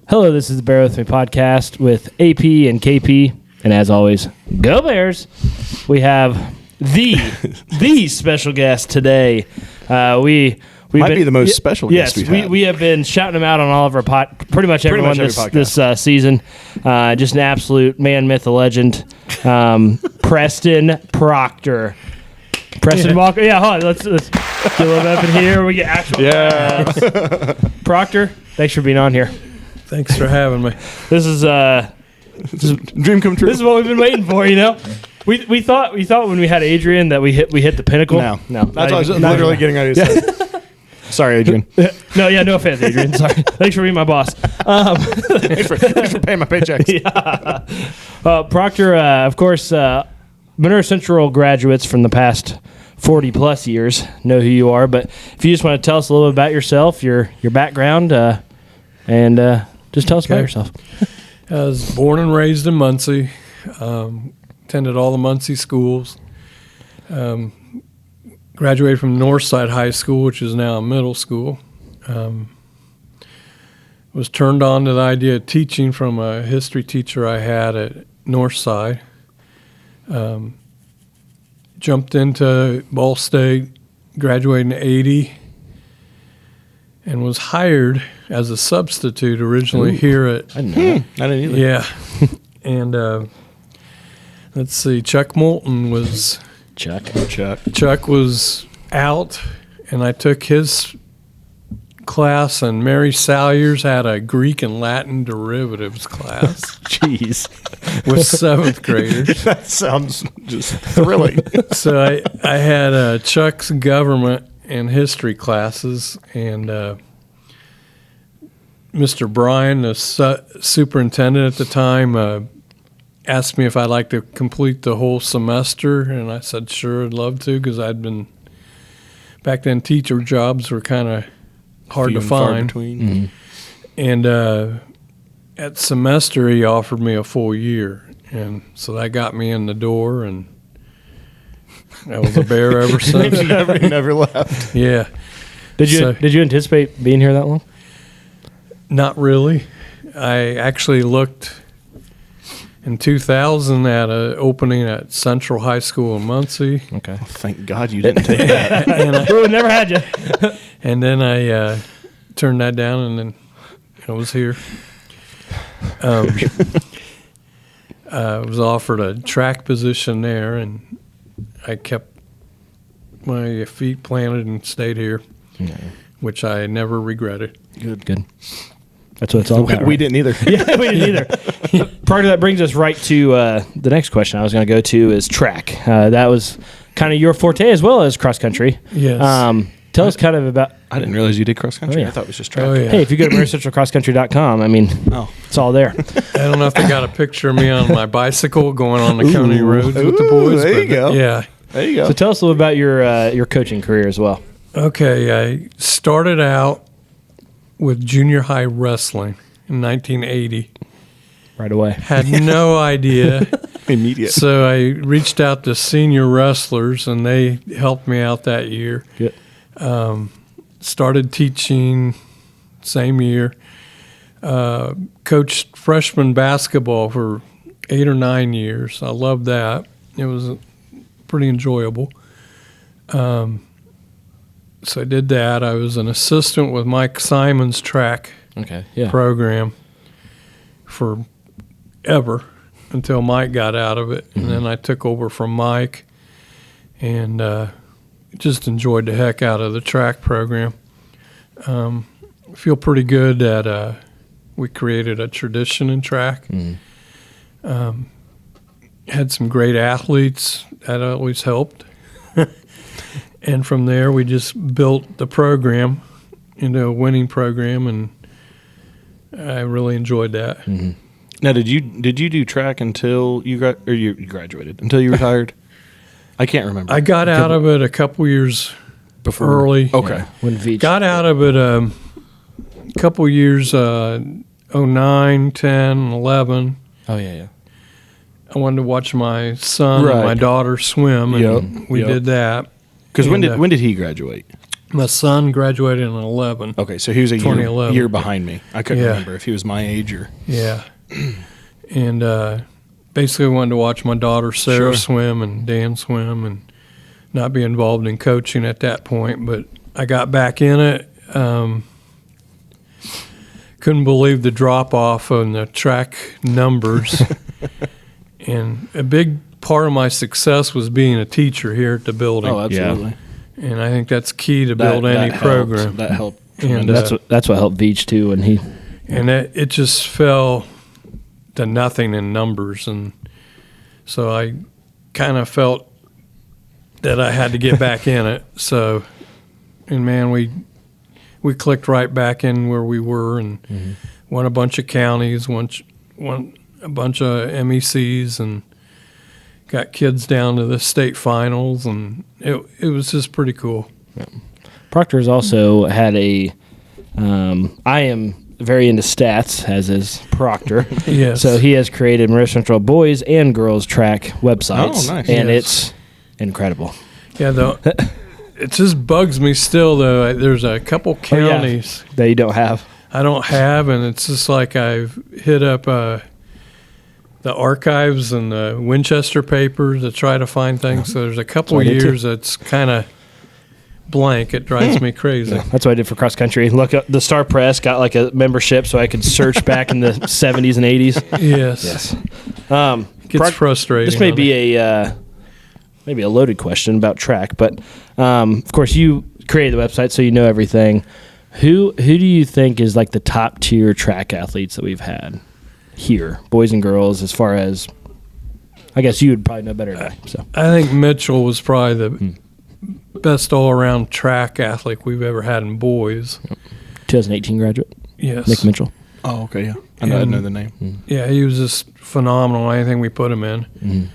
Hello, this is the Bear With Me podcast with AP and KP, and as always, go Bears! We have the special guest today. We might be the most special guest we've had. We have been shouting him out on all of our pretty much everyone this season. Just an absolute man, myth, a legend. Preston Proctor. Preston Walker. Yeah, hold on. Let's get a little bit up in here. We get actual Proctor, thanks for being on here. Thanks for having me. This is dream come true. This is what we've been waiting for, you know. We thought when we had Adrian that we hit the pinnacle. No. That's what I was literally getting ready to say. Sorry, Adrian. No offense, Adrian. Sorry. Thanks for being my boss. Thanks for paying my paychecks. Yeah. Proctor, of course, Monroe Central graduates from the past 40 plus years know who you are. But if you just want to tell us a little bit about yourself, your background, and just tell us about yourself. I was born and raised in Muncie. Attended all the Muncie schools. Graduated from Northside High School, which is now a middle school. Was turned on to the idea of teaching from a history teacher I had at Northside. Jumped into Ball State, graduated in 80, and was hired as a substitute originally here at... I didn't know. I didn't either. Yeah. And let's see, Chuck Moulton was... Chuck was out, and I took his class, and Mary Salyers had a Greek and Latin derivatives class. Jeez. With seventh graders. That sounds just thrilling. So I had Chuck's government and history classes, and Mr. Bryan, the superintendent at the time, asked me if I'd like to complete the whole semester, and I said sure, I'd love to, because I'd been back then teacher jobs were kind of hard to find. Mm-hmm. And at semester he offered me a full year, and so that got me in the door, and I was a Bear ever since. never left. Yeah. Did you anticipate being here that long? Not really. I actually looked in 2000 at an opening at Central High School in Muncie. Okay. Oh, thank God you didn't take that. We would never had you. And then I turned that down, and then I was here. I was offered a track position there, and I kept my feet planted and stayed here, which I never regretted. Good. That's what it's all about. We didn't either. Yeah, we didn't either. Part of that brings us right to the next question I was going to go to is track. That was kind of your forte as well as cross country. Yes. Tell us kind of about... I didn't realize you did cross country. Oh, yeah. I thought it was just track. Oh, yeah. Hey, if you go to MonroeCentralCrossCountry.com, I mean, it's all there. I don't know if they got a picture of me on my bicycle going on the county roads with the boys. There you go. Yeah. There you go. So tell us a little about your coaching career as well. Okay, I started out with junior high wrestling in 1980. Right away. Had no idea. Immediate. So I reached out to senior wrestlers, and they helped me out that year. Good. Started teaching same year. Coached freshman basketball for 8 or 9 years. I loved that. It was pretty enjoyable. So I did that. I was an assistant with Mike Simon's track program forever until Mike got out of it. And then I took over from Mike, and just enjoyed the heck out of the track program. Feel pretty good that we created a tradition in track. Had some great athletes. That always helped. And from there, we just built the program into a winning program, and I really enjoyed that. Mm-hmm. Now, did you do track until you graduated? Until you retired? I can't remember. I got out of it a couple years before early. Okay. Yeah, when Veach got out of it a couple years, 09, 10, 11. Oh, yeah. I wanted to watch my son and my daughter swim, and we did that. Because when did he graduate? My son graduated in 11. Okay, so he was a year behind me. I couldn't remember if he was my age or. Yeah. And basically wanted to watch my daughter Sarah swim and Dan swim and not be involved in coaching at that point. But I got back in it. Couldn't believe the drop-off on the track numbers. And a big part of my success was being a teacher here at the building. Oh, absolutely. Yeah. And I think that's key to build any program. That helped. And that's what helped Veach too. And it just fell to nothing in numbers. And so I kind of felt that I had to get back in it. So, and man, we clicked right back in where we were and won a bunch of counties, won a bunch of MECs, and got kids down to the state finals, and it was just pretty cool. Yeah. Proctor's also had I am very into stats, as is Proctor. Yes. So he has created Monroe Central boys and girls track websites. Oh, nice. And it's incredible. Yeah, though. It just bugs me still, though. There's a couple counties that you don't have. I don't have, and it's just like I've hit up the archives and the Winchester papers to try to find things. So there's a couple years that's kind of blank. It drives me crazy. Yeah, that's what I did for cross country. Look up the Star Press, got like a membership so I could search back in the 70s and 80s. Yes. It gets frustrating. This may be maybe a loaded question about track, but of course you created the website, so you know everything. Who do you think is like the top tier track athletes that we've had here, boys and girls, as far as, I guess you would probably know better than I. So I think Mitchell was probably the best all-around track athlete we've ever had in boys. 2018 graduate. Yes. Nick Mitchell. Oh, okay, yeah. I know the name. Yeah, he was just phenomenal, anything we put him in.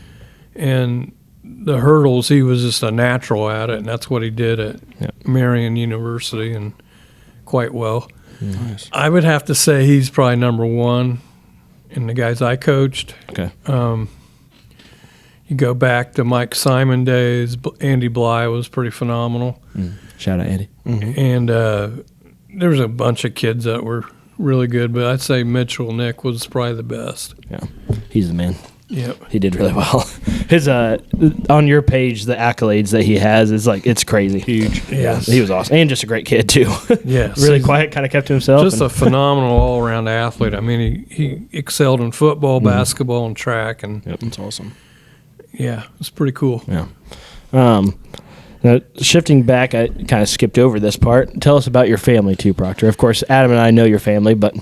And the hurdles, he was just a natural at it, and that's what he did at Marion University, and quite well. Nice. I would have to say he's probably number one in the guys I coached. Okay. You go back to Mike Simon days, Andy Bly was pretty phenomenal. Shout out, Andy. And there was a bunch of kids that were really good, but I'd say Mitchell Nick was probably the best. Yeah, he's the man. Yep. He did really well. His on your page, the accolades that he has is like, it's crazy. Huge. Yes. He was awesome. And just a great kid too. Yes. Really quiet, kind of kept to himself. Just a phenomenal all-around athlete. I mean, he excelled in football, basketball, and track. And that's awesome. Yeah, it's pretty cool. Yeah. Now, shifting back, I kind of skipped over this part. Tell us about your family too, Proctor. Of course, Adam and I know your family, but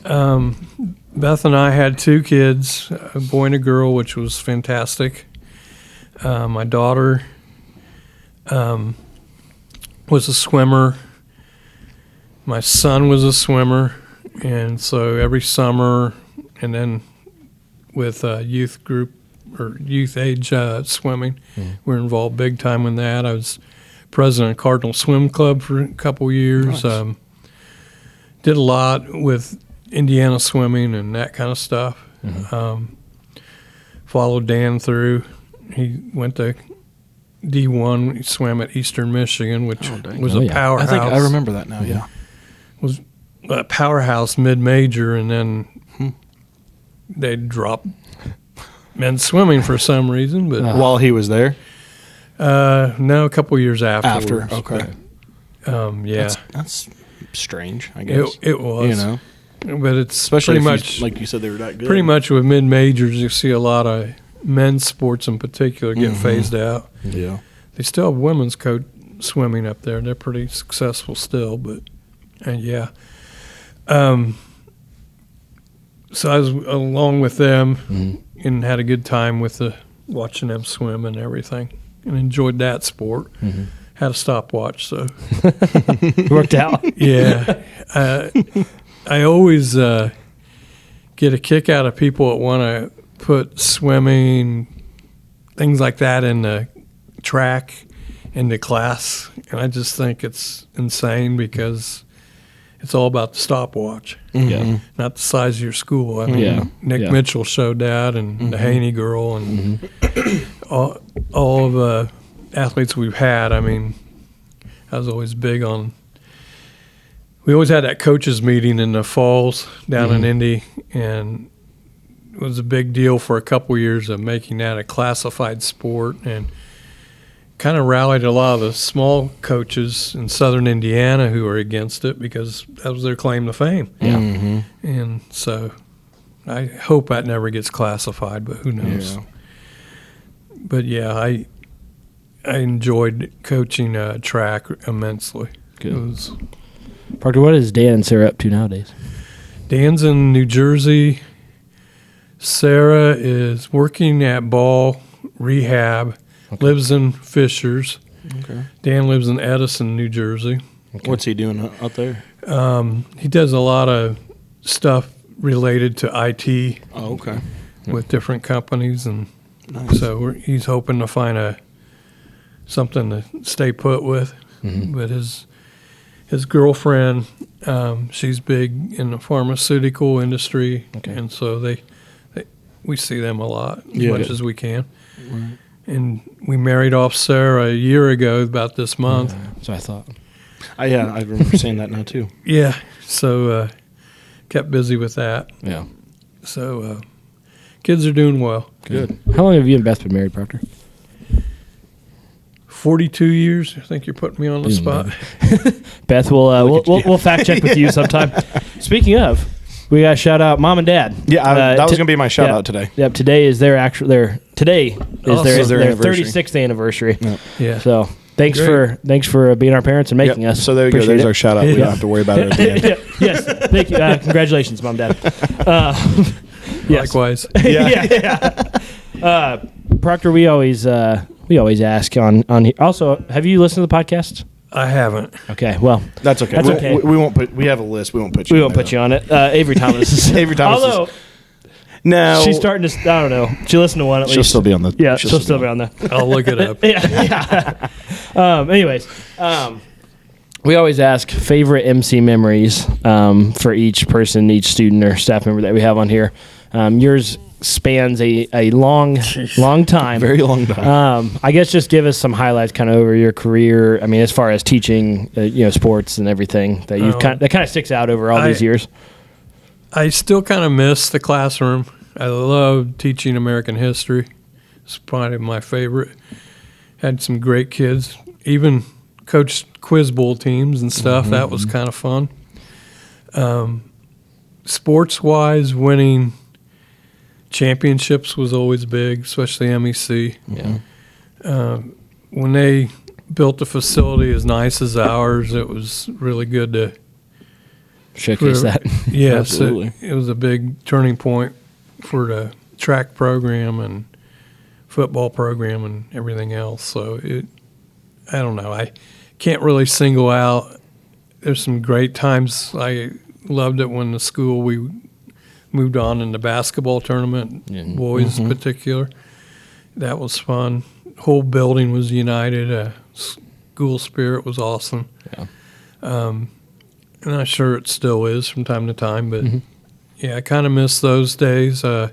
Beth and I had two kids, a boy and a girl, which was fantastic. My daughter was a swimmer. My son was a swimmer. And so every summer, and then with youth group or youth age swimming, we were involved big time in that. I was president of Cardinal Swim Club for a couple years. Nice. Did a lot with Indiana swimming and that kind of stuff. Followed Dan through. He went to D1. He swam at Eastern Michigan, which was a powerhouse. I think I remember that now. Yeah, was a powerhouse mid-major, and then they dropped men's swimming for some reason. But while he was there, no, a couple years afterwards. Okay. Yeah, that's strange. I guess it was. You know. But it's especially pretty much like you said, they were that good. Pretty much with mid majors, you see a lot of men's sports in particular get phased out. Yeah, they still have women's coach swimming up there. They're pretty successful still, but yeah. So I was along with them and had a good time with watching them swim and everything, and enjoyed that sport. Had a stopwatch, so worked out. Yeah. I always get a kick out of people that want to put swimming, things like that in the track, into class. And I just think it's insane because it's all about the stopwatch, not the size of your school. I mean, Nick Mitchell showed that, and the Haney girl, and all of the athletes we've had. I mean, I was always big on we always had that coaches meeting in the falls down in Indy, and it was a big deal for a couple years of making that a classified sport, and kind of rallied a lot of the small coaches in southern Indiana who were against it because that was their claim to fame. Yeah. And so I hope that never gets classified, but who knows. Yeah. But yeah, I enjoyed coaching track immensely. Good. Proctor, what is Dan and Sarah up to nowadays? Dan's in New Jersey. Sarah is working at Ball Rehab, lives in Fishers. Okay. Dan lives in Edison, New Jersey. Okay. What's he doing out there? He does a lot of stuff related to IT Oh, okay. with different companies, and Nice. so he's hoping to find something to stay put with. But his girlfriend, she's big in the pharmaceutical industry, and so we see them a lot as much as we can. Right. And we married off Sarah a year ago, about this month. So I thought. I remember seeing that now too. Yeah, so kept busy with that. Yeah. So kids are doing well. Good. How long have you and Beth been married, Proctor? 42 years. I think you're putting me on the spot. Beth, we'll fact check with you sometime. Speaking of, we got to shout out Mom and Dad. Yeah, that was going to be my shout out today. Yep, today is their 36th anniversary. Yep. Yeah. So thanks for being our parents and making us. So there we go. There's our shout out. We don't have to worry about it at the end. Yes, thank you. Congratulations, Mom and Dad. Yes. Likewise. Yeah. Proctor, we always ask on here. Also, have you listened to the podcast? I haven't. Okay, well, That's okay. That's okay. We won't put. We have a list. We won't put you. we won't put you on it. Avery Thomas. Although No. she's starting to. I don't know. She listened to one at least. She'll still be on the. Yeah, she'll still be on there. I'll look it up. Yeah. Anyways, we always ask favorite MC memories for each person, each student or staff member that we have on here. Yours spans a long time. Very long time. I guess just give us some highlights kind of over your career. I mean, as far as teaching, sports and everything that that kind of sticks out over all these years. I still kind of miss the classroom. I love teaching American history. It's probably my favorite. Had some great kids. Even coached quiz bowl teams and stuff. That was kind of fun. Sports-wise, winning championships was always big, especially MEC. Yeah. When they built a facility as nice as ours, it was really good to Showcase that. Yes, Absolutely. it was a big turning point for the track program and football program and everything else. So I don't know. I can't really single out. There's some great times. I loved it when the school we moved on in the basketball tournament, boys in particular. That was fun. Whole building was united. School spirit was awesome. Yeah. And I'm sure it still is from time to time, but yeah, I kind of miss those days. My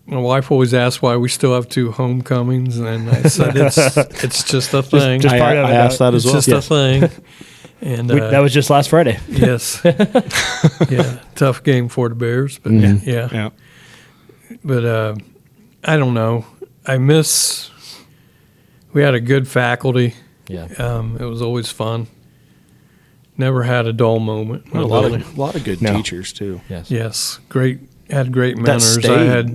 wife always asks why we still have 2 homecomings, and I said it's just a thing. Just part of it. I asked that as well. It's just a thing. And That was just last Friday. yes, yeah, tough game for the Bears, but yeah. But I don't know. We had a good faculty. Yeah. It was always fun. Never had a dull moment. A lot of good teachers too. Yes. Yes, had great That mentors.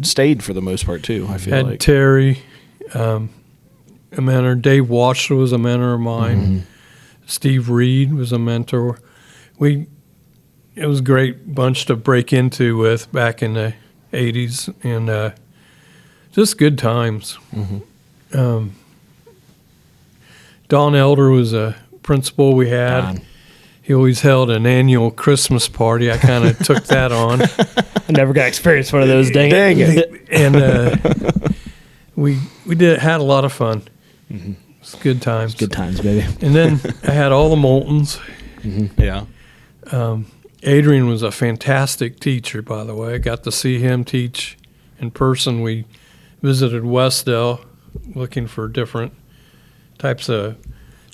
stayed for the most part too. I feel had like Terry, a mentor. Dave Watcher was a mentor of mine. Steve Reed was a mentor. It was a great bunch to break into with back in the 80s, and just good times. Don Elder was a principal we had. Don. He always held an annual Christmas party. I kind of took that on. I never got to experience one of those. Dang it. And we had a lot of fun. It's good times. Good times, baby. And then I had all the Moultons. Yeah. Adrian was a fantastic teacher, by the way. I got to see him teach in person. We visited Westdale looking for different types of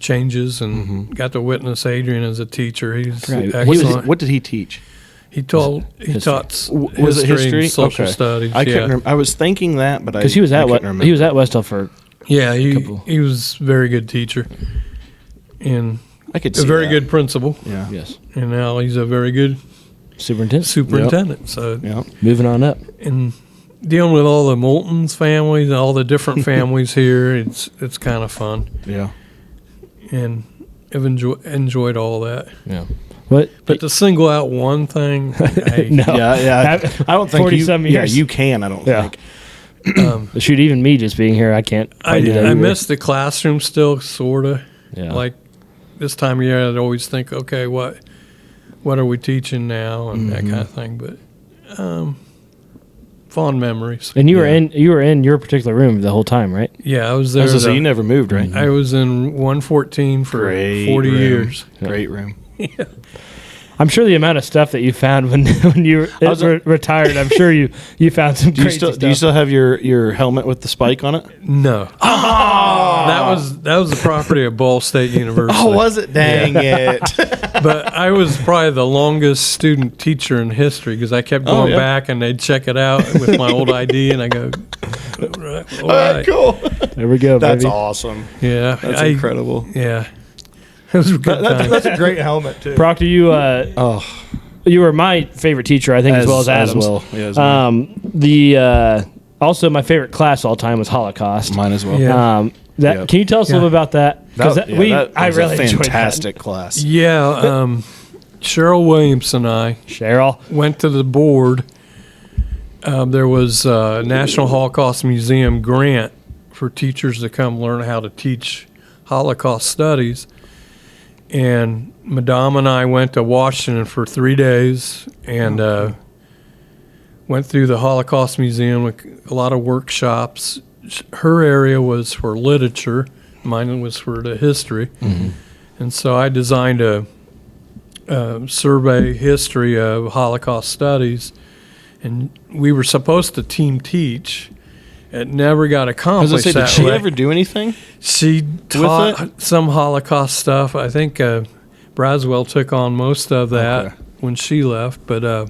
changes and got to witness Adrian as a teacher. He's Right. excellent. What did he teach? He taught Was it history? and social Okay. studies. I couldn't. I was thinking that, but Because he was at couldn't he was at Westall for he was a very good teacher and I could a see very that. good principal. Yeah. yes And now he's a very good superintendent. So Yeah. Moving on up. and dealing with all the Moulton's families and all the different families here, it's kind of fun, Yeah. and I've enjoyed all that. Yeah. What? But to single out one thing, No. Yeah. I don't think 40-some you. Yeah, years. you can. I don't Yeah. think. Shoot, even me just being here, I can't. I do that either. miss the classroom still, sorta. Yeah. Like this time of year, I'd always think, okay, what are we teaching now, and that kind of thing. But fond memories. And you were in your particular room the whole time, right? Yeah, I was there. So you never moved, right? I was in 114 for Great 40 room. years. Great room. I'm sure the amount of stuff that you found when you were retired, I'm sure you found some crazy stuff. Do you still have your helmet with the spike on it? No. That was the property of Ball State University. Oh, was it? Dang it. But I was probably the longest student teacher in history because I kept going back and they'd check it out with my old ID and I go, all right. Cool. There we go, That's baby. awesome. Yeah. That's incredible. Yeah. It was a good time. That's a great helmet too. Proctor, you were my favorite teacher, I think, as well as Adam's. Yeah, as well. Also, my favorite class all time was Holocaust. Mine as well. Yeah. Can you tell us a little bit about that? Because that I was really a enjoyed that. fantastic class. Yeah. Cheryl Williams and I Cheryl. went to the board. There was a National Holocaust Museum grant for teachers to come learn how to teach Holocaust studies. And Madame and I went to Washington for 3 days and went through the Holocaust Museum, a lot of workshops. Her area was for literature. Mine was for the history. Mm-hmm. And so I designed a survey history of Holocaust studies. And we were supposed to team teach. It never got accomplished. Did she ever do anything? She taught some Holocaust stuff. I think Braswell took on most of that when she left, but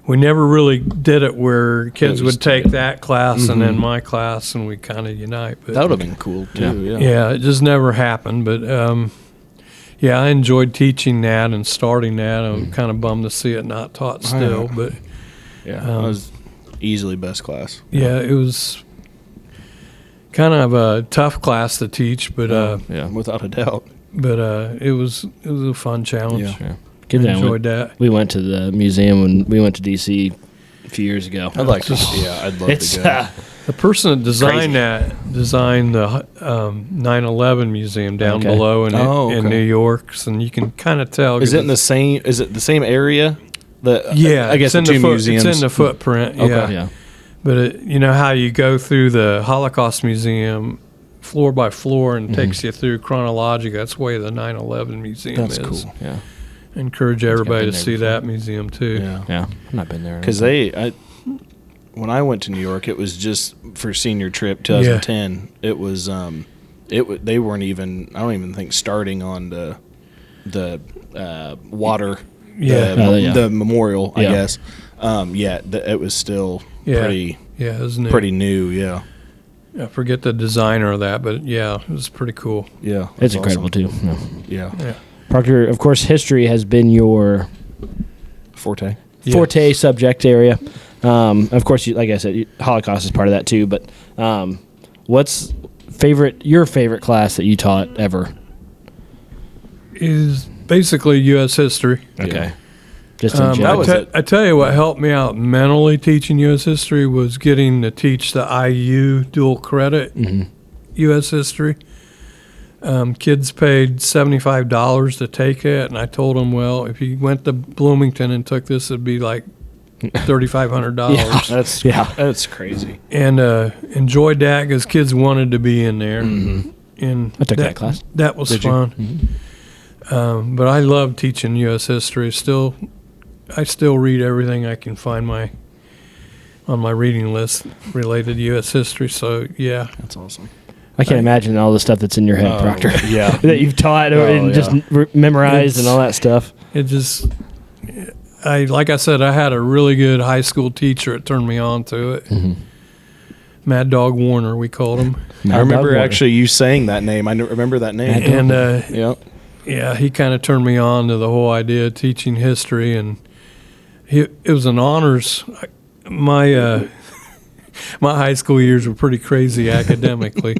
we never really did it where kids would take that class and then my class, and we kind of unite. But That would have been cool too. yeah, it just never happened. But yeah, I enjoyed teaching that and starting that. I'm kind of bummed to see it not taught still, but Yeah, that was easily best class. yeah, it was kind of a tough class to teach, but Yeah, without a doubt. but it was a fun challenge. Yeah. Good I time. enjoyed that. We went to the museum when we went to D.C. a few years ago. I'd like to. Yeah, I'd love It's to go. The person that designed Crazy. designed the 9/11 museum down Okay. below in okay. New York, and you can kind of tell. Is it in the same? Is it the same area? Yeah, I guess it's the two in museums. It's in the footprint. Okay. Yeah, Yeah. but you know how you go through the Holocaust Museum floor by floor and takes you through chronological. That's the way the 9/11 museum That's is. cool. Yeah. Encourage everybody been to there see before. that museum too. Yeah. Yeah. I've not been there. Because when I went to New York, it was just for senior trip 2010. It was they weren't even. I don't even think starting on the water. The memorial. I Yeah. guess. It was still pretty Yeah, it was new. pretty new. Yeah. I forget the designer of that, but yeah, it was pretty cool. Yeah. It's that's incredible awesome. too. No. Yeah. Yeah. Proctor, of course, history has been your Forte. forte subject area. Of course, like I said, Holocaust is part of that too. But what's your favorite class that you taught ever? Is basically U.S. history. Okay. Just in general. I tell you what helped me out mentally teaching U.S. history was getting to teach the IU dual credit U.S. history. Kids paid $75 to take it, and I told them, well, if you went to Bloomington and took this, it'd be like $3,500. That's crazy. And enjoyed that because kids wanted to be in there. And I took that class. That was fun. But I love teaching U.S. history. I still read everything I can find on my reading list related to U.S. history. So yeah, That's awesome. I can't imagine all the stuff that's in your head, Proctor. Yeah. That you've taught and just memorized and all that stuff. It just, like I said, I had a really good high school teacher that turned me on to it. Mm-hmm. Mad Dog Warner, we called him. I remember actually you saying that name. I remember that name. And yeah, he kind of turned me on to the whole idea of teaching history, and it was an honors. My high school years were pretty crazy academically,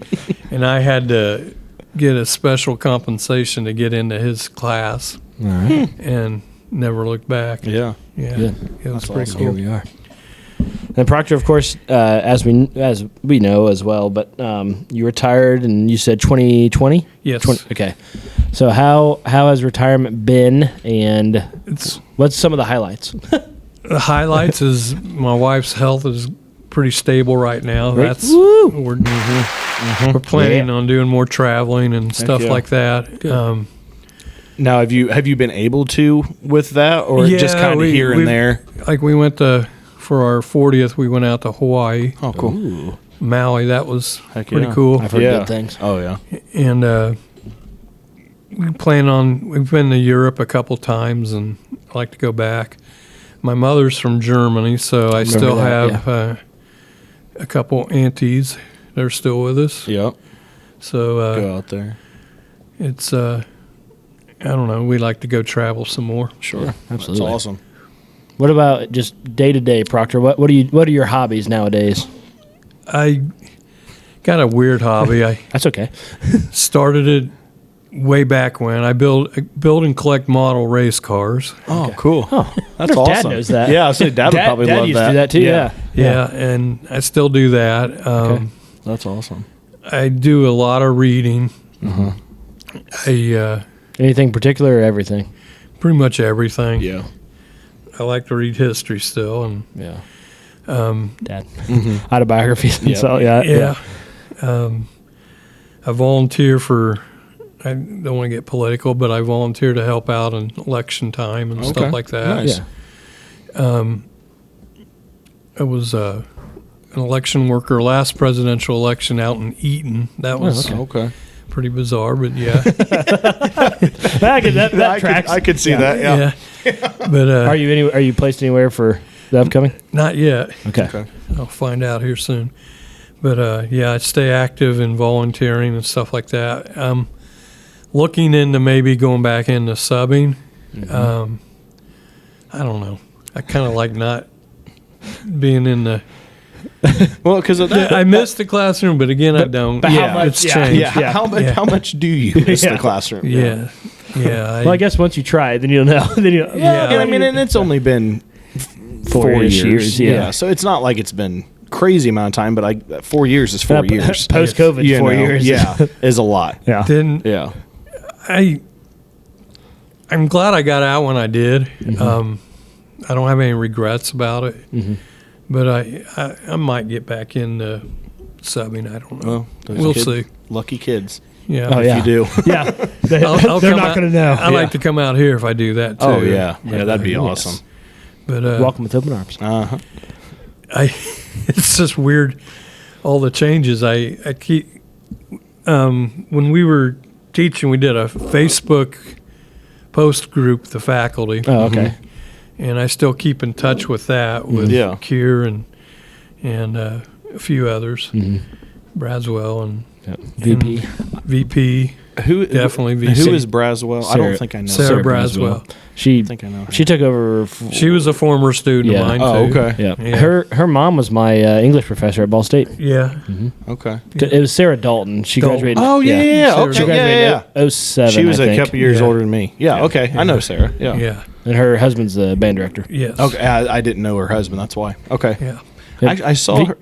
and I had to get a special compensation to get into his class, and never looked back. Yeah. It was pretty cool. Here we are. And Proctor, of course, as we know as well, but you retired, and you said 2020. Yes. Okay. So how has retirement been, and what's some of the highlights? The highlights is my wife's health is pretty stable right now. Right. We're planning on doing more traveling and stuff like that. Now, have you been able to with that, or just kind of here and there? Like we went for our 40th, we went out to Hawaii. Oh, cool. Ooh. Maui, that was pretty cool. I've heard good things. Oh, yeah. And we've been to Europe a couple times, and I'd like to go back. My mother's from Germany, so I still have a couple aunties that are still with us. Yep. So go out there. It's I don't know. We like to go travel some more. Sure, absolutely. That's awesome. What about just day to day, Proctor? What are your hobbies nowadays? I got a weird hobby. That's okay. Started it way back when. I build and collect model race cars. Oh, cool. Oh, that's awesome. Dad knows that. Yeah, I was saying Dad would probably love used that. to do that too. Yeah, and I still do that. Okay. That's awesome. I do a lot of reading. Mm-hmm. Anything particular or everything? Pretty much everything. Yeah. I like to read history still, and Dad autobiographies and so I volunteer for. I don't want to get political, but I volunteer to help out in election time and stuff like that. Nice. I was an election worker last presidential election out in Eaton. That was pretty bizarre, but yeah. that tracks. I could see that. Yeah. But are you placed anywhere for the upcoming? Not yet. Okay. I'll find out here soon. But I stay active in volunteering and stuff like that. Looking into maybe going back into subbing. I don't know. I kind of like not being in the. Well, because I miss the classroom, but again, I don't. But how much? It's changed. Yeah. How much do you miss the classroom? Yeah. Well, I guess once you try it, then you'll know. I mean, and it's only been 4 years. Yeah. So it's not like it's been crazy amount of time, but 4 years is 4 years. Post COVID, 4 years. Yeah, is a lot. Yeah. I'm glad I got out when I did. I don't have any regrets about it. But I might get back into subbing. I don't know. Well, we'll see. Lucky kids. Yeah. Oh, if you do. Yeah. They're not going to know. I like to come out here if I do that too. Oh yeah. Yeah, that'd be awesome. But welcome with open arms. It's just weird. All the changes. I keep. When we were teaching, we did a Facebook post group, the faculty. Oh, okay. And I still keep in touch with that, with Kier and a few others, Braswell and VP. Who definitely VP? Who is Braswell? I don't think I know. Sarah Braswell. I think I know her. She took over. She was a former student of mine too. Oh, okay. Yeah. Her mom was my English professor at Ball State. Yeah. Okay. It was Sarah Dalton. She graduated. Oh yeah. Okay. She graduated in 07. She was a couple years older than me. Yeah. Okay. I know Sarah. Yeah. Yeah. And her husband's the band director. Yes. Okay. I didn't know her husband. That's why. Okay. Yeah. I saw her.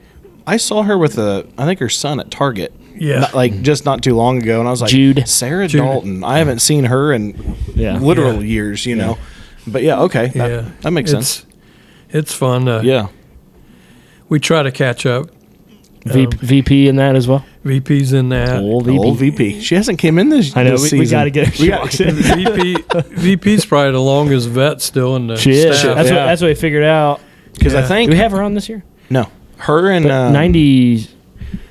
I saw her with I think her son at Target. Yeah. Just not too long ago, and I was like, Jude. Sarah Dalton. I haven't seen her in literal years, you know. But yeah, okay. That makes sense. It's fun. We try to catch up. VP in that as well? VP's in that. Old VP. She hasn't came in this I know, this we got to get her. VP's probably the longest vet still in the She is. staff. That's what we figured out. Because I think... Do we have her on this year? No. Her and... 90...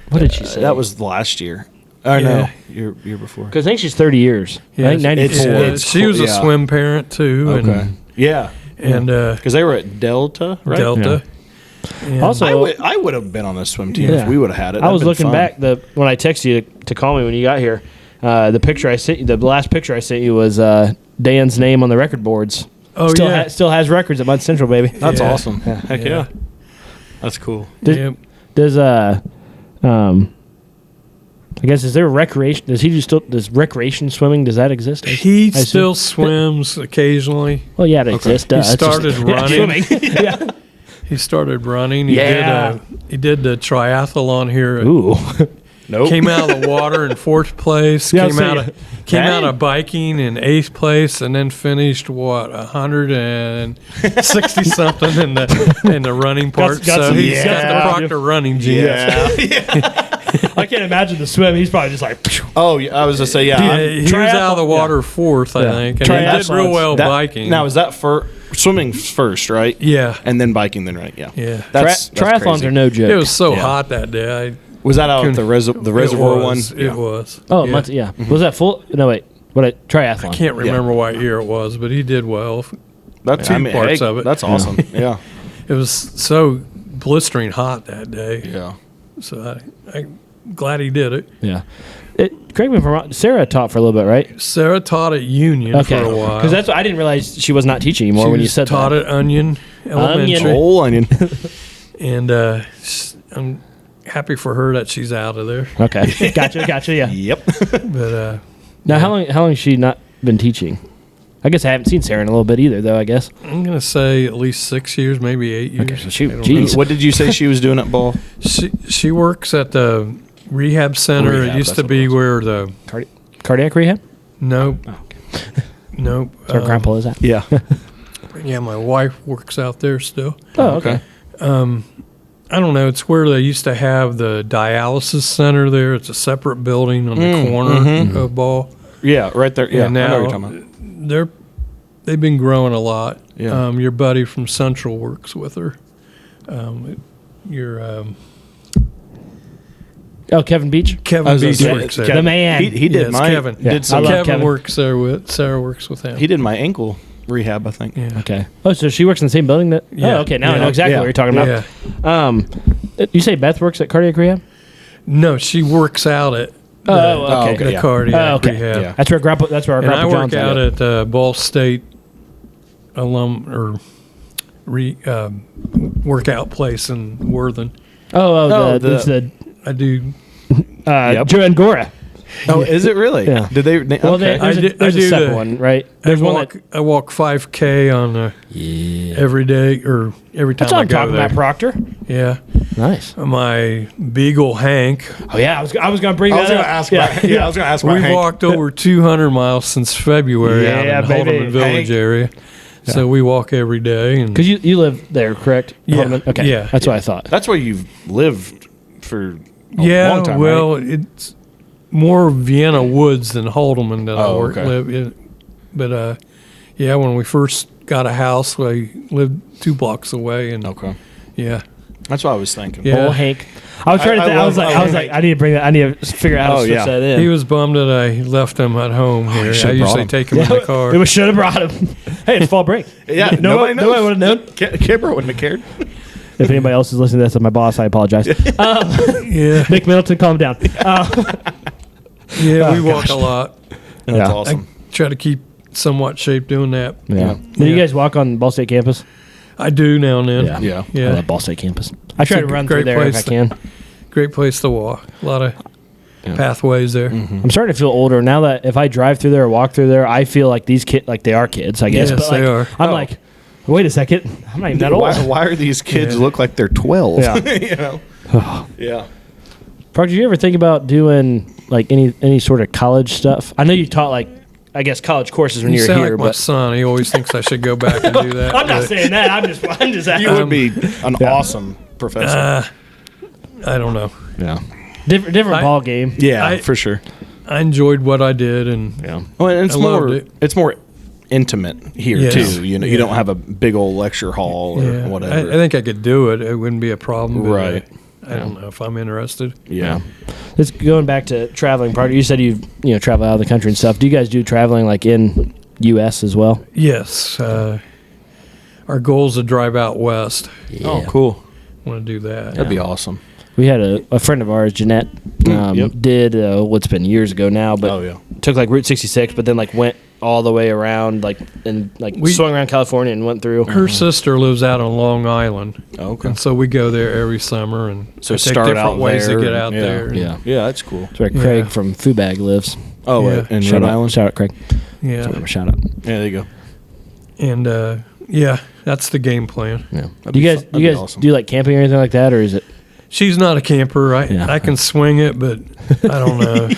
What did she say? That was last year. Oh, no. Year before. Because I think she's 30 years. Yeah, I think 94. She was a swim parent, too. Okay. Yeah. And because they were at Delta, right? Delta. Yeah. Also, I would have been on the swim team if we would have had it. I was looking back when I texted you to call me when you got here. The picture I sent you, the last picture I sent you was Dan's name on the record boards. Oh, still has records at Monroe Central, baby. That's awesome. Heck yeah. That's cool. Does I guess is there recreation? Does recreation swimming? Does that exist? He still swims occasionally. Well, yeah, it exists. He started running. Yeah. He started running. He did the triathlon here. Ooh. Nope. Came out of the water in 4th place. Came out of biking in 8th place, and then finished 160 something in the running part. He's got the Proctor running genes. Yeah. I can't imagine the swim. He's probably just like. Oh, yeah, I was gonna say he was out of the water 4th, I think, and he did real well biking. Now is that swimming first, right? Yeah, and then biking, then right? Yeah. That's triathlons crazy. Are no joke. It was so hot that day. Was that out at the reservoir one? It was. Oh, yeah. Was that full? No, wait. What a triathlon. I can't remember what year it was, but he did well. That's parts of it. That's awesome. Yeah. It was so blistering hot that day. Yeah. So I'm glad he did it. Yeah. Correct me if I'm wrong. Sarah taught for a little bit, right? Sarah taught at Union for a while. Because I didn't realize she was not teaching anymore when you said taught that. at Onion Elementary. Whole Onion. And I'm happy for her that she's out of there. Okay. Gotcha, yeah. Yep. But now, how long has she not been teaching? I guess I haven't seen Sarah in a little bit either, though, I guess. I'm going to say at least 6 years, maybe 8 years. Okay, so geez. What did you say she was doing at Ball? She works at the rehab center. It used to be where the... Cardiac rehab? Nope. Oh, okay. Nope. That's where Grandpa is at? Yeah. Yeah, my wife works out there still. Oh, okay. I don't know. It's where they used to have the dialysis center there. It's a separate building on the corner of Ball. Yeah, right there. Yeah, and now I know what you're talking about. They've been growing a lot. Yeah. Your buddy from Central works with her. Kevin Beach? Kevin Beach works there. The man. He did my... Kevin. Kevin works there with... Sarah works with him. He did my ankle rehab, I think. Yeah. Okay. Oh, so she works in the same building that... Yeah. Oh, okay. Now I know exactly what you're talking about. Yeah. You say Beth works at cardiac rehab? No, she works out at... okay. The cardiac rehab. Yeah. That's where our Grandpa John's at. And I work out at Ball State workout place in Worthing. I do. Joe and Gora. Oh, is it really? Yeah. Did they? Well, there's a separate one, right? There's I walk 5K on every day or every time That's I go talking there. about Proctor. Yeah. Nice. My Beagle Hank. Oh yeah, I was going to bring that up. I was going to ask about We've Hank. walked over 200 miles since February out in the Haldeman Village area. Yeah. So we walk every day. Because you live there, correct? Yeah. Haldeman? Okay. Yeah. That's what I thought. That's where you've lived for a long time, well, right? it's more Vienna Woods than Haldeman that live in. But, when we first got a house, we lived 2 blocks away. And yeah. That's what I was thinking. Yeah. Hank. I was trying to think. I was like, I need to bring that. I need to figure out how to switch that in. He was bummed that I left him at home here. I usually take him in the car. We should have brought him. Hey, it's fall break. Yeah, nobody would have known. Kipper wouldn't have cared. If anybody else is listening to this, I'm my boss. I apologize. Yeah. Nick Middleton, calm down. We walk a lot. That's awesome. I try to keep somewhat shape doing that. Yeah. Do you guys walk on Ball State campus? I do now and then. Yeah. I love Ball State campus. I try to run through there if I can. Great place to walk. A lot of pathways there. Mm-hmm. I'm starting to feel older now that if I drive through there or walk through there, I feel like these kids, like they are kids, I guess. Yes, but they are. I'm like, wait a second, I'm not even that old. Why are these kids look like they're 12? Yeah. You know? Yeah. Proctor, did you ever think about doing like any sort of college stuff? I know you taught like, I guess, college courses when you were sound here. Like my son, he always thinks I should go back and do that. I'm not saying that. I'm just asking. You would be an awesome professor. I don't know. Yeah. Different ball game. Yeah, for sure. I enjoyed what I did, and well, and it's it's more intimate here too. You know, you don't have a big old lecture hall or whatever. I think I could do it. It wouldn't be a problem. Right. I don't know if I'm interested. Yeah. It's going back to traveling part. You said you travel out of the country and stuff. Do you guys do traveling like in U.S. as well? Yes. Our goal is to drive out west. Yeah. Oh, cool. Want to do that. That'd be awesome. We had a friend of ours, Jeanette, did what's been years ago now, but took like Route 66, but then like went all the way around, we swung around California and went through. Her sister lives out on Long Island. Okay. And so we go there every summer and so take start different out ways there. to get out there. Yeah, that's cool. That's where Craig from Foobag lives. Oh, in Rhode Island? Shout out, Craig. Yeah. Shout out. Yeah, there you go. And, that's the game plan. Yeah. Do you guys awesome. Do you like camping or anything like that, or is it? She's not a camper. I can swing it, but I don't know.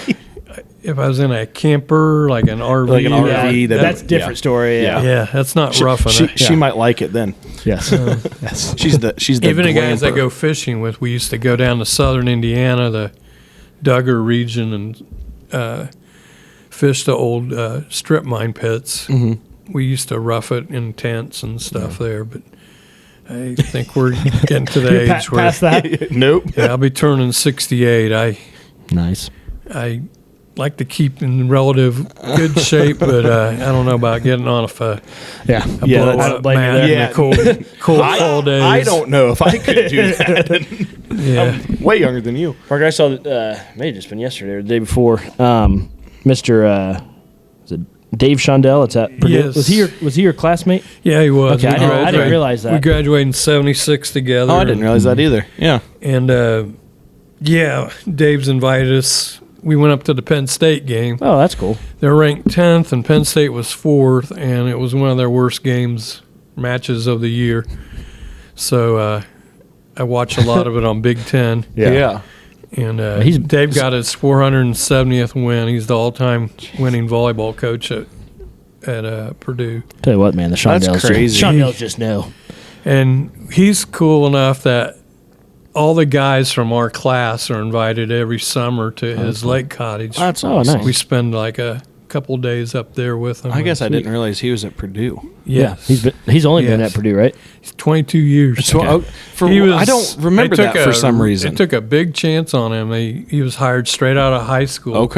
If I was in a camper, like an RV. Like an RV. That's a different story. Yeah, that's not rough enough. She might like it then. Yes. Yes. She's the Even the guys I glamper. go fishing with, we used to go down to southern Indiana, the Duggar region, and fish the old strip mine pits. Mm-hmm. We used to rough it in tents and stuff there, but I think we're getting to the age where past that. Nope. Yeah, I'll be turning 68. Nice. I like to keep in relative good shape, but I don't know about getting on a blow-up mat in the cold fall days. I don't know if I could do that. Yeah. I'm way younger than you. Parker, I saw may have just been yesterday or the day before. Mr. Was it Dave Shondell? It's at Purdue. Yes. Was he your classmate? Yeah, he was. Okay, I didn't realize that. We graduated in 76 together. Oh, I didn't realize that either. Yeah. And, Dave's invited us. We went up to the Penn State game. Oh, that's cool. They're ranked 10th, and Penn State was 4th, and it was one of their worst matches of the year. So I watched a lot of it on Big Ten. Yeah. And Dave got his 470th win. He's the all-time winning volleyball coach at Purdue. Tell you what, man, the Shondells. That's crazy. Shondells just know. And he's cool enough that all the guys from our class are invited every summer to his lake cottage. That's awesome. We spend like a couple days up there with him. I guess I didn't realize he was at Purdue. Yeah, he's only been at Purdue, right? He's 22 years. So I don't remember that for some reason. It took a big chance on him. He was hired straight out of high school.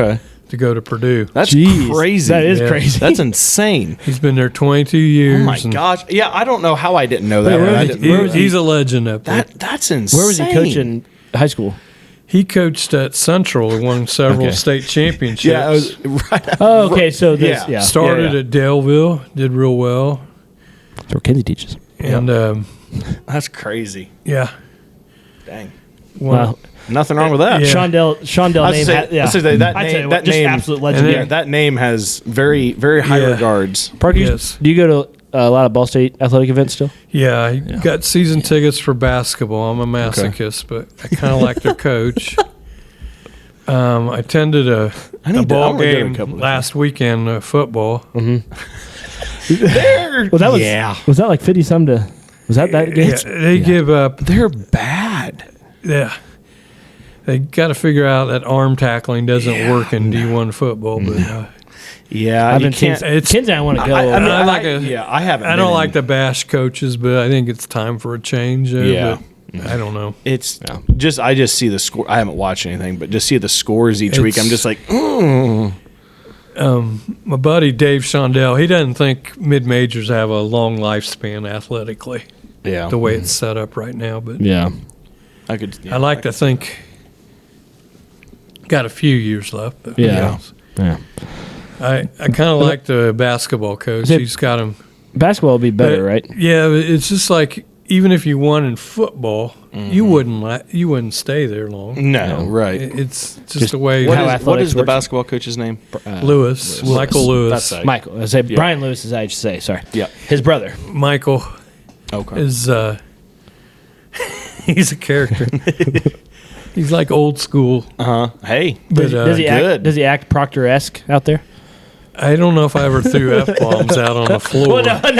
To go to Purdue. That's crazy. That is crazy. That's insane. He's been there 22 years. Oh my gosh! Yeah, I don't know how I didn't know that. He's a legend up there. That's insane. Where was he coaching high school? He coached at Central and won several state championships. Yeah, I was right. Oh, okay. So this, started at Daleville, did real well. That's where Kenzie teaches. And that's crazy. Yeah. Dang. Wow. Nothing wrong with that. Yeah. Shondell name. That name, absolute legendary. That name has very, very high regards. Parker, do you go to a lot of Ball State athletic events still? Yeah, I got season tickets for basketball. I'm a masochist, but I kind of like their coach. I attended a ball game last weekend, football. Mm-hmm. Was that like 50-some to? Was that game? Yeah, they give up. They're bad. Yeah. They got to figure out that arm tackling doesn't work in D1 football, but I've been Kenzie, I want to go. I haven't. I don't like to bash coaches, but I think it's time for a change. I don't know. It's I just see the score. I haven't watched anything, but just see the scores each week. I'm just like, my buddy Dave Shondell, he doesn't think mid-majors have a long lifespan athletically. Yeah, the way it's set up right now, but I like to think. Got a few years left. But I kind of like the basketball coach. He's got him. Basketball will be better, right? Yeah, it's just like even if you won in football, you wouldn't stay there long. No, right. It's just the way. What is the basketball coach's name? Lewis. Michael Lewis. That's Michael. I say Brian Lewis is I should say. Sorry. Yeah. His brother. Michael. Okay. Is he's a character. He's like old school. Hey, but does he act Proctor-esque out there? I don't know if I ever threw F-bombs out on the floor. Well, not like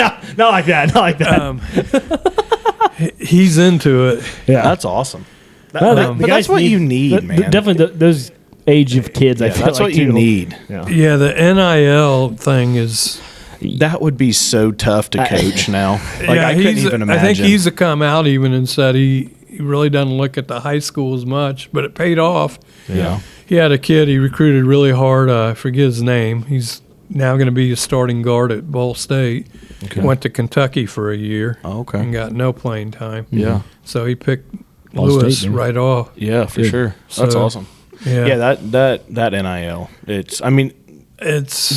that. Not like that. He's into it. Yeah, that's awesome. But that's what you need, man. Definitely those age of kids. I feel that's what you need. Yeah, the NIL thing is. That would be so tough to coach now. Like I couldn't even imagine. I think he's come out even and said he really doesn't look at the high school as much, but it paid off. Yeah. He had a kid he recruited really hard. I forget his name. He's now going to be a starting guard at Ball State. Okay. Went to Kentucky for a year. Oh, okay. And got no playing time. Yeah. So he picked Ball Lewis State, right off. Yeah, for sure. That's So, awesome. Yeah. That NIL. It's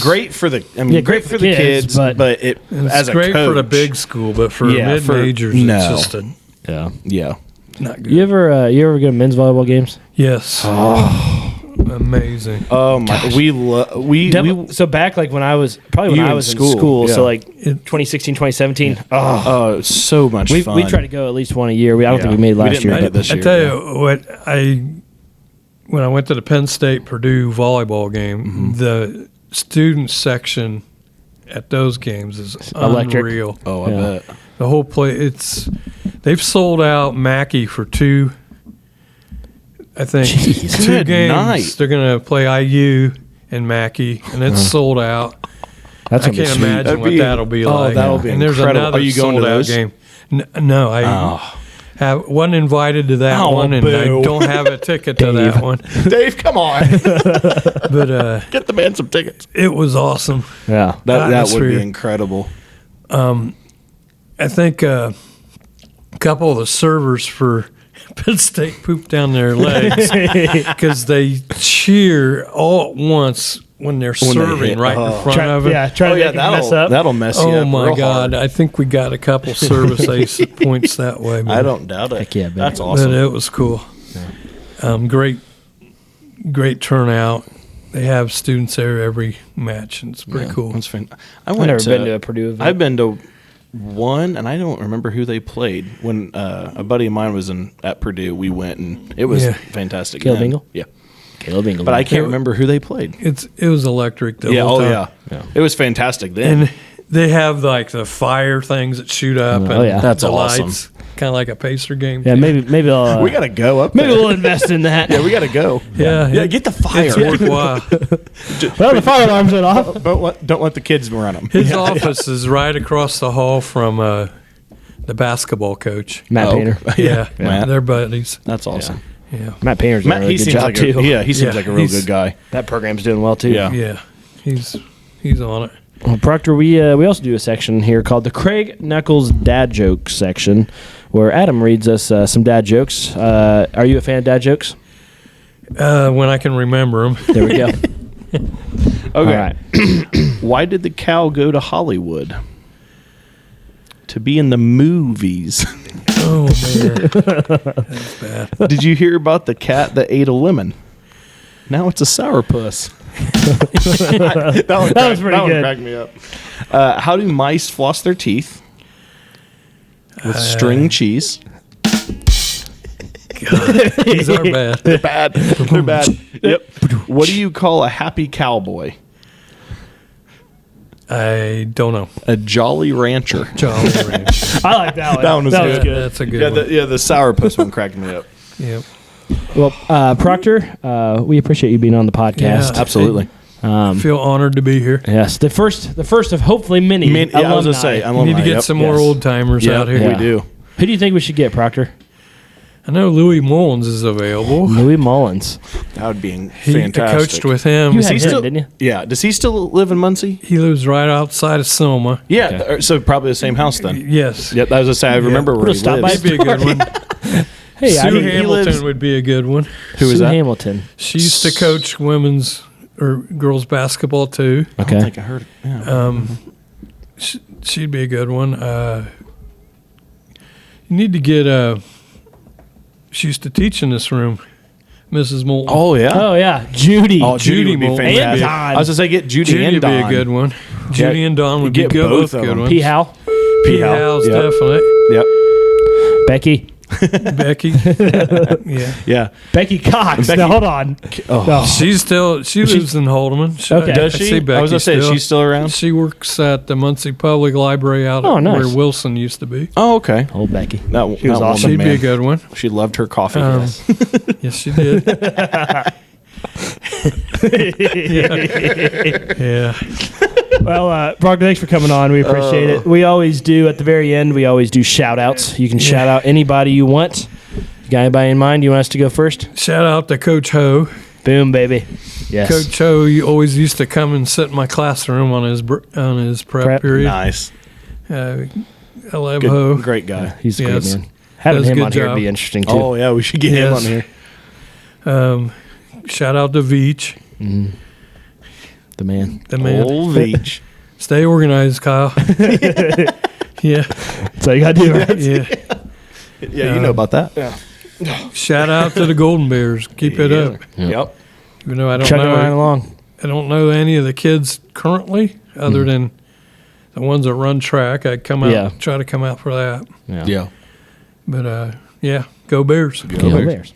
Great for the great for the kids, but it It's as a great coach, for the big school, but for Yeah, mid majors, no. it's just yeah. not good. You ever go to men's volleyball games? Yes. Amazing. Oh my, we So back like when I was in school, yeah. so like 2016, 2017. oh, it's so much fun. We try to go at least one a year. I don't Yeah. think we made We last didn't year. make but it this I year. tell you what, when I went to the Penn State Purdue volleyball game, the student section at those games is Electric. unreal. Oh, I Yeah. bet. The whole they've sold out Mackey for two. I think Jeez. two Good games. night. They're going to play IU and Mackey, and it's sold out. That's I gonna be can't sweet. imagine That'd what be- that'll be oh, like. that'll be and there's incredible. another Are you going to sold-out those? game. No, I wasn't invited to that Oh, one, and I boo. don't have a ticket to that Dave. one. Dave, come on, But get the man some tickets. it was awesome. Yeah. That would Atmosphere. be incredible. I think a couple of the servers for Penn State pooped down their legs because they cheer all at once when they're When they serving hit, right in front of it. Trying to make it mess up. That'll mess you Oh up. my real God! hard. I think we got a couple service ace points that way. I don't doubt it. Heck yeah, baby. That's But awesome. it was cool. Great turnout. They have students there every match, and it's pretty cool. That's fun. I've never been to a Purdue event. I've been to one, and I don't remember who they played. When a buddy of mine was at Purdue, we went, and it was Yeah. fantastic. Caleb then. Bingle? Yeah. Caleb Bingle. But I can't remember who they played. It was electric the Yeah, whole oh time. yeah. It was fantastic then. And they have like the fire things that shoot up. Oh, and yeah. That's the awesome. lights, kind of like a Pacer game. Yeah, too. maybe I'll. we gotta go up. maybe there. we'll invest in that. Yeah, we gotta go. Yeah. yeah. Get the fire. It's worthwhile. Well, the fire alarms went off. But don't let the kids run them. His office is right across the hall from the basketball coach. Matt Oh, Painter. Yeah, Matt. they're buddies. That's awesome. Yeah, Matt Painter's doing a really he good seems job like too. he seems Yeah, like a real he's- good guy. That program's doing well too. Yeah. yeah, he's on it. Well, Proctor, we also do a section here called the Craig Knuckles Dad Jokes section, where Adam reads us some dad jokes. Are you a fan of dad jokes? When I can remember them. There we go. Okay. All right. Why did the cow go to Hollywood? To be in the movies. Oh man, that's bad. Did you hear about the cat that ate a lemon? Now it's a sourpuss. that was pretty one good. cracked me up. How do mice floss their teeth? With string cheese. These are bad. They're bad. They're bad. Yep. What do you call a happy cowboy? I don't know. A jolly rancher. Jolly Rancher. I like that one. That one was was good. That's a good Yeah, one. the sourpuss one cracked me up. Yep. Well, Proctor, we appreciate you being on the podcast. Yeah. Absolutely. Feel honored to be here. Yes, the first of hopefully many. I was alumni. gonna say, We need to get some more old timers out here. Yeah. We do. Who do you think we should get, Proctor? I know Louis Mullins is available. Louis Mullins. That would be He fantastic. coached with him. You Is had he him, still? didn't you? Yeah. Does he still live in Muncie? He lives right outside of Selma. Yeah. Okay. So probably the same house then. Yes. Yep. I was gonna say. I remember where We'll he stop by lives. That'd be a good one. Hey, I Sue mean, Hamilton would be a good one. Who is Sue that? Hamilton. She used to coach women's or girls basketball too. I Okay. don't think I heard it. Yeah. She'd be a good one. You need to get she used to teach in this room, Mrs. Moulton. Oh yeah. Oh yeah, Judy. Oh, Judy would be Moulton. fantastic. And Don. I was gonna say get Judy, Judy and would be Don. a good one. Judy and Don would be get good. both Both of good them. ones. P. Hal. P. Hal's Yep. definitely. Yep. Becky. Becky. Yeah. Yeah. Becky Cox. Becky- Now hold on. Oh. No. She lives in Haldeman. Okay. Does I she? see Becky I was gonna say, still. she's still around. She works at the Muncie Public Library out Oh, nice. where Wilson used to be. Oh, okay. Old Becky. That, She was that awesome. She'd woman, be a man. good one. She loved her coffee. Yes. Yes, she did. Yeah. Well, Proctor, thanks for coming on. We appreciate it. We always do, at the very end, we always do shout-outs. You can shout out anybody you want. Got anybody in mind? You want us to go first? Shout out to Coach Ho. Boom, baby. Yes. Coach Ho, you always used to come and sit in my classroom on his prep period. Nice. I love Ho. Great guy. He's a great man. Having him on here would be interesting, too. Oh, yeah, we should get him on here. Shout out to Veach. Mm. The man. Old Veach. Stay organized, Kyle. Yeah. That's all you got to do, right? Yeah. Yeah, you know about that. Yeah. Shout out to the Golden Bears. Keep it up. Yep. Even though I don't Chugging know right along. I don't know any of the kids currently, other than the ones that run track. I'd come out, try to come out for that. Yeah. But go Bears. Go Bears.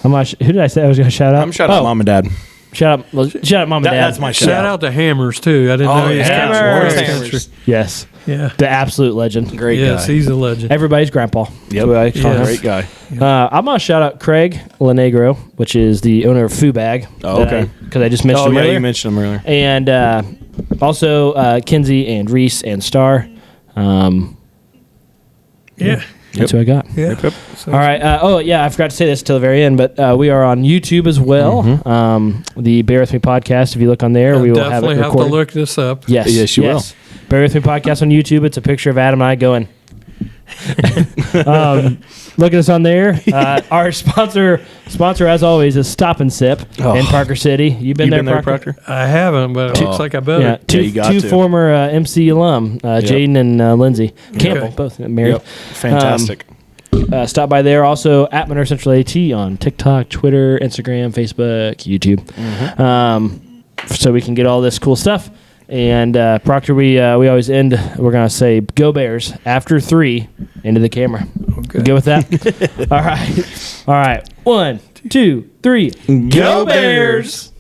How much? Who did I say I was going to shout out? I'm shouting out Mom and Dad. Shout out, Mom and Dad. That's my shout out to Hammers too. I didn't know he was Hammers. Yes. Yeah. The absolute legend. Great guy. Yes, he's a legend. Everybody's grandpa. Yep. Great guy. I'm going to shout out Craig Lenegro, which is the owner of Foobag. Oh, okay. Because I just mentioned him earlier. You mentioned him earlier. And also Kinsey and Reese and Star. That's who I got. Yeah. Yep. All right. I forgot to say this till the very end, but we are on YouTube as well. The Bear With Me podcast. If you look on there, we will have it recorded. Definitely have to look this up. Yes, you will. Bear With Me podcast on YouTube. It's a picture of Adam and I going. Look at us on there. Our sponsor as always is Stop and Sip in Parker City. You've been there, Proctor? I haven't, but it looks like I better. Two former MC alum, Jaden and Lindsay Campbell, both married. Yep. Fantastic. Stop by there. Also at Monroe Central AT on TikTok, Twitter, Instagram, Facebook, YouTube. So we can get all this cool stuff. And Proctor, we always end. We're gonna say "Go Bears" after 3 into the camera. Okay. Good with that? All right. 1, 2, 3. Go Bears!